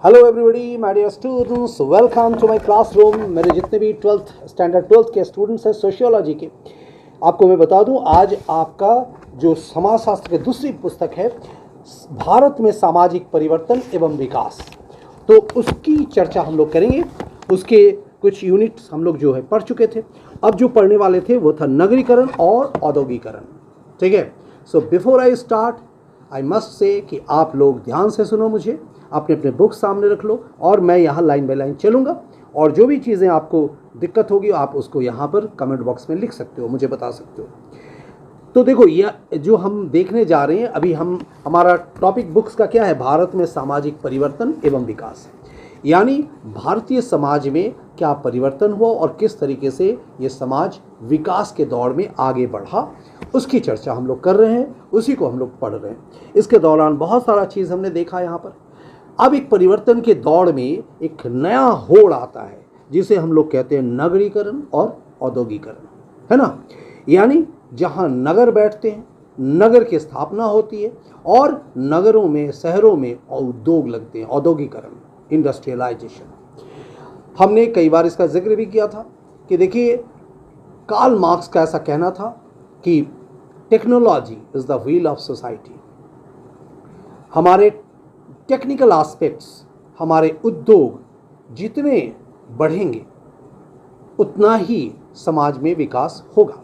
Hello everybody my dear students, welcome to my classroom. मेरे जितने भी 12th के स्टूडेंट्स हैं सोशियोलॉजी के, आपको मैं बता दूं आज आपका जो समाजशास्त्र की दूसरी पुस्तक है भारत में सामाजिक परिवर्तन एवं विकास, तो उसकी चर्चा हम लोग करेंगे। उसके कुछ यूनिट्स हम लोग जो है पढ़ चुके थे। अब जो पढ़ने वाले थे वो था नगरीकरण और औद्योगिकरण। ठीक है। So before I start I must say कि आप लोग ध्यान से सुनो, मुझे अपने अपने बुक सामने रख लो और मैं यहाँ लाइन बाय लाइन चलूँगा, और जो भी चीज़ें आपको दिक्कत होगी आप उसको यहाँ पर कमेंट बॉक्स में लिख सकते हो, मुझे बता सकते हो। तो देखो, यह जो हम देखने जा रहे हैं अभी, हमारा टॉपिक बुक्स का क्या है, भारत में सामाजिक परिवर्तन एवं विकास, यानी भारतीय समाज में क्या परिवर्तन हुआ और किस तरीके से ये समाज विकास के दौर में आगे बढ़ा, उसकी चर्चा हम लोग कर रहे हैं, उसी को हम लोग पढ़ रहे हैं। इसके दौरान बहुत सारा चीज़ हमने देखा यहाँ पर। अब एक परिवर्तन के दौर में एक नया होड़ आता है जिसे हम लोग कहते हैं नगरीकरण और औद्योगिकरण, है ना। यानी जहाँ नगर बैठते हैं, नगर की स्थापना होती है और नगरों में, शहरों में उद्योग लगते हैं, औद्योगिकरण, इंडस्ट्रियलाइजेशन। हमने कई बार इसका जिक्र भी किया था कि देखिए, कार्ल मार्क्स का ऐसा कहना था कि technology is the wheel of society. हमारे टेक्निकल एस्पेक्ट्स, हमारे उद्योग जितने बढ़ेंगे उतना ही समाज में विकास होगा।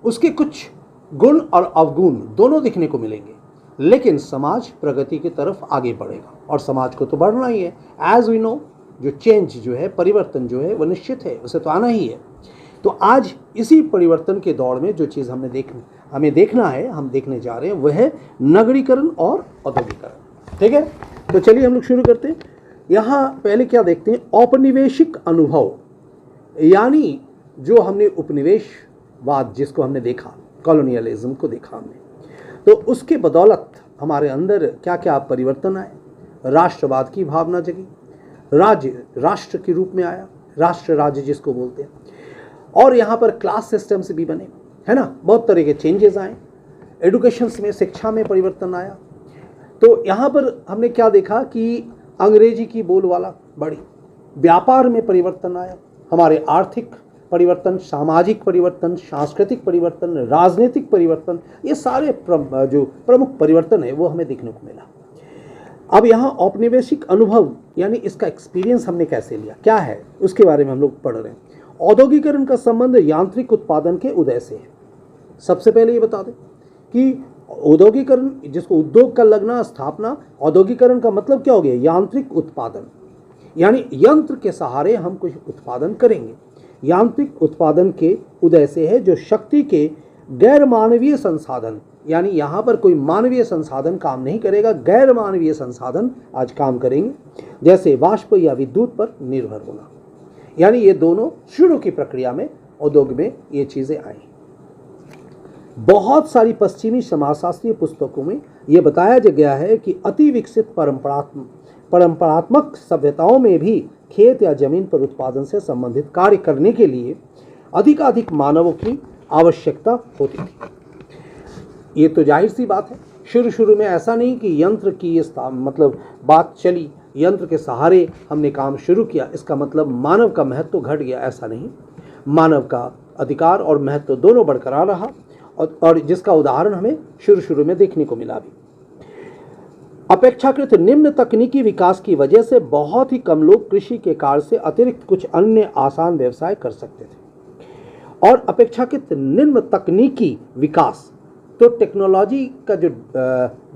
उसके कुछ गुण और अवगुण दोनों दिखने को मिलेंगे, लेकिन समाज प्रगति की तरफ आगे बढ़ेगा और समाज को तो बढ़ना ही है। एज वी नो, जो चेंज जो है, परिवर्तन जो है वो निश्चित है, उसे तो आना ही है। तो आज इसी परिवर्तन के दौर में जो चीज़ हमें देखना है, हम देखने जा रहे हैं, वह है नगरीकरण और औद्योगिकरण। ठीक है, तो चलिए हम लोग शुरू करते हैं। यहाँ पहले क्या देखते हैं, औपनिवेशिक अनुभव, यानी जो हमने उपनिवेशवाद जिसको हमने देखा, कॉलोनियलिज्म को देखा हमने, तो उसके बदौलत हमारे अंदर क्या क्या परिवर्तन आए। राष्ट्रवाद की भावना जगी, राज्य राष्ट्र के रूप में आया, राष्ट्र राज्य जिसको बोलते हैं, और यहाँ पर क्लास सिस्टम्स भी बने, है ना। बहुत तरह के चेंजेस आए, एडुकेशन में, शिक्षा में परिवर्तन आया। तो यहाँ पर हमने क्या देखा कि अंग्रेजी की बोलबाला बढ़ी, व्यापार में परिवर्तन आया, हमारे आर्थिक परिवर्तन, सामाजिक परिवर्तन, सांस्कृतिक परिवर्तन, राजनीतिक परिवर्तन, ये सारे जो प्रमुख परिवर्तन है वो हमें देखने को मिला। अब यहाँ औपनिवेशिक अनुभव यानी इसका एक्सपीरियंस हमने कैसे लिया, क्या है, उसके बारे में हम लोग पढ़ रहे हैं। औद्योगिकरण का संबंध यांत्रिक उत्पादन के उदय से है। सबसे पहले ये बता दें कि औद्योगिकरण, जिसको उद्योग का लगना, स्थापना, औद्योगिकरण का मतलब क्या हो गया, यांत्रिक उत्पादन, यानी यंत्र के सहारे हम कुछ उत्पादन करेंगे। यांत्रिक उत्पादन के उदय से है, जो शक्ति के गैर मानवीय संसाधन, यानी यहाँ पर कोई मानवीय संसाधन काम नहीं करेगा, गैर मानवीय संसाधन आज काम करेंगे, जैसे वाष्प या विद्युत पर निर्भर होना। यानी ये दोनों शुरू की प्रक्रिया में उद्योग में ये चीज़ें आई। बहुत सारी पश्चिमी समाजशास्त्रीय पुस्तकों में ये बताया गया है कि अति विकसित परंपरात्मक सभ्यताओं में भी खेत या जमीन पर उत्पादन से संबंधित कार्य करने के लिए अधिकाधिक मानवों की आवश्यकता होती थी। ये तो जाहिर सी बात है, शुरू में ऐसा नहीं कि यंत्र की मतलब बात चली, यंत्र के सहारे हमने काम शुरू किया, इसका मतलब मानव का महत्व घट गया, ऐसा नहीं। मानव का अधिकार और महत्व दोनों बरकरार रहा, और जिसका उदाहरण हमें शुरू में देखने को मिला भी। अपेक्षाकृत निम्न तकनीकी विकास की वजह से बहुत ही कम लोग कृषि के कार्य से अतिरिक्त कुछ अन्य आसान व्यवसाय कर सकते थे। और अपेक्षाकृत निम्न तकनीकी विकास, तो टेक्नोलॉजी का जो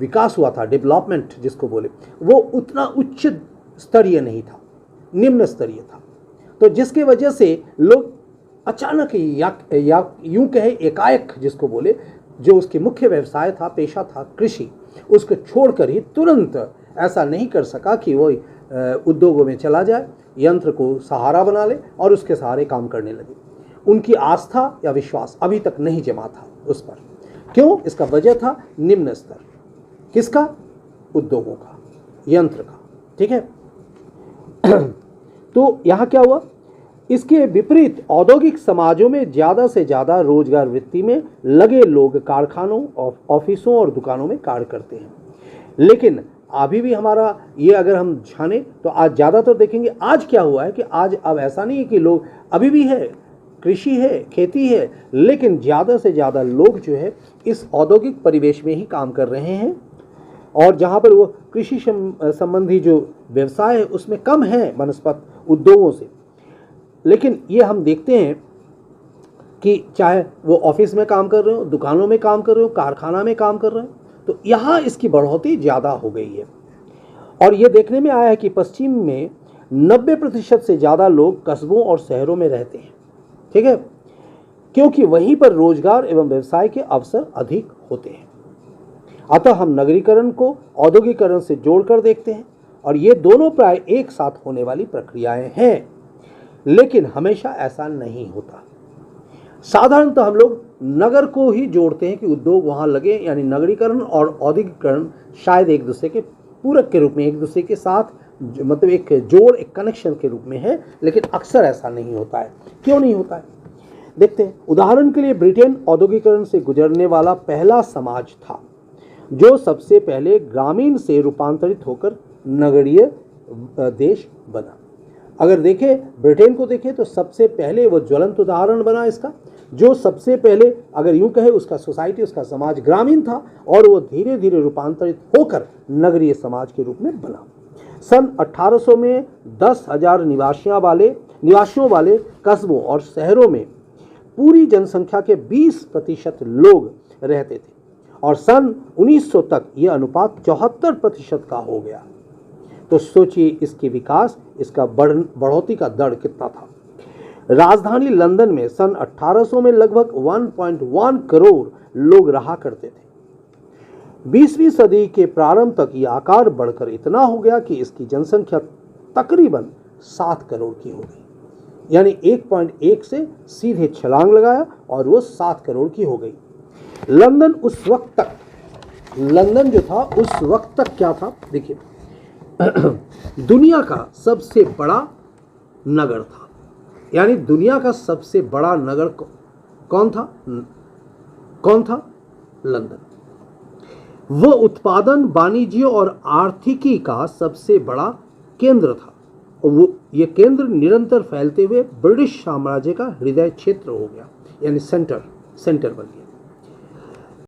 विकास हुआ था, डेवलपमेंट जिसको बोले, वो उतना उच्च स्तरीय नहीं था, निम्न स्तरीय था। तो जिसके वजह से लोग अचानक या यूं कहे एकाएक जिसको बोले, जो उसके मुख्य व्यवसाय था, पेशा था कृषि, उसको छोड़कर ही तुरंत ऐसा नहीं कर सका कि वो उद्योगों में चला जाए, यंत्र को सहारा बना ले और उसके सहारे काम करने लगे। उनकी आस्था या विश्वास अभी तक नहीं जमा था उस पर। क्यों? इसका वजह था निम्न स्तर, किसका? उद्योगों का, यंत्र का। ठीक है। तो यहाँ क्या हुआ, इसके विपरीत औद्योगिक समाजों में ज़्यादा से ज़्यादा रोजगार वृत्ति में लगे लोग कारखानों, ऑफिसों और दुकानों में कार्य करते हैं, लेकिन अभी भी हमारा ये अगर हम जाने तो आज ज़्यादातर देखेंगे आज क्या हुआ है कि आज अब ऐसा नहीं है कि लोग अभी भी है, कृषि है, खेती है, लेकिन ज़्यादा से ज़्यादा लोग जो है इस औद्योगिक परिवेश में ही काम कर रहे हैं और जहाँ पर वो कृषि संबंधी जो व्यवसाय है उसमें कम है बनस्पत उद्योगों से। लेकिन ये हम देखते हैं कि चाहे वो ऑफिस में काम कर रहे हो, दुकानों में काम कर रहे हो, कारखाना में काम कर रहे हो, तो यहाँ इसकी बढ़ोतरी ज़्यादा हो गई है। और ये देखने में आया है कि पश्चिम में 90% से ज़्यादा लोग कस्बों और शहरों में रहते हैं, ठीक है, क्योंकि वहीं पर रोजगार एवं व्यवसाय के अवसर अधिक होते हैं। अतः हम नगरीकरण को औद्योगिकरण से जोड़कर देखते हैं और ये दोनों प्राय एक साथ होने वाली प्रक्रियाएं हैं, लेकिन हमेशा ऐसा नहीं होता। साधारणतः हम लोग नगर को ही जोड़ते हैं कि उद्योग वहां लगे, यानी नगरीकरण और औद्योगिकरण शायद एक दूसरे के पूरक के रूप में, एक दूसरे के साथ मतलब एक जोड़, एक कनेक्शन के रूप में है, लेकिन अक्सर ऐसा नहीं होता है। क्यों नहीं होता है देखते हैं। उदाहरण के लिए ब्रिटेन औद्योगिकरण से गुजरने वाला पहला समाज था जो सबसे पहले ग्रामीण से रूपांतरित होकर नगरीय देश बना। अगर देखें ब्रिटेन को देखें तो सबसे पहले वो ज्वलंत उदाहरण बना इसका, जो सबसे पहले अगर यूं कहे उसका सोसाइटी, उसका समाज ग्रामीण था और वो धीरे धीरे रूपांतरित होकर नगरीय समाज के रूप में बना। सन 1800 में 10,000 निवासियों वाले कस्बों और शहरों में पूरी जनसंख्या के 20% लोग रहते थे और सन 1900 तक यह अनुपात 74% का हो गया। तो सोचिए इसके विकास, इसका बढ़ोतरी का दर कितना था। राजधानी लंदन में सन 1800 में लगभग 1.1 करोड़ लोग रहा करते थे। 20वीं सदी के प्रारंभ तक यह आकार बढ़कर इतना हो गया कि इसकी जनसंख्या तकरीबन 7 करोड़ की हो गई, यानी 1.1 से सीधे छलांग लगाया और वो 7 करोड़ की हो गई। लंदन जो था उस वक्त तक क्या था देखिए, दुनिया का सबसे बड़ा नगर था, यानी दुनिया का सबसे बड़ा नगर कौन था? लंदन। वो उत्पादन, वाणिज्य और आर्थिकी का सबसे बड़ा केंद्र था। वो ये केंद्र निरंतर फैलते हुए ब्रिटिश साम्राज्य का हृदय क्षेत्र हो गया, यानी सेंटर बन गया।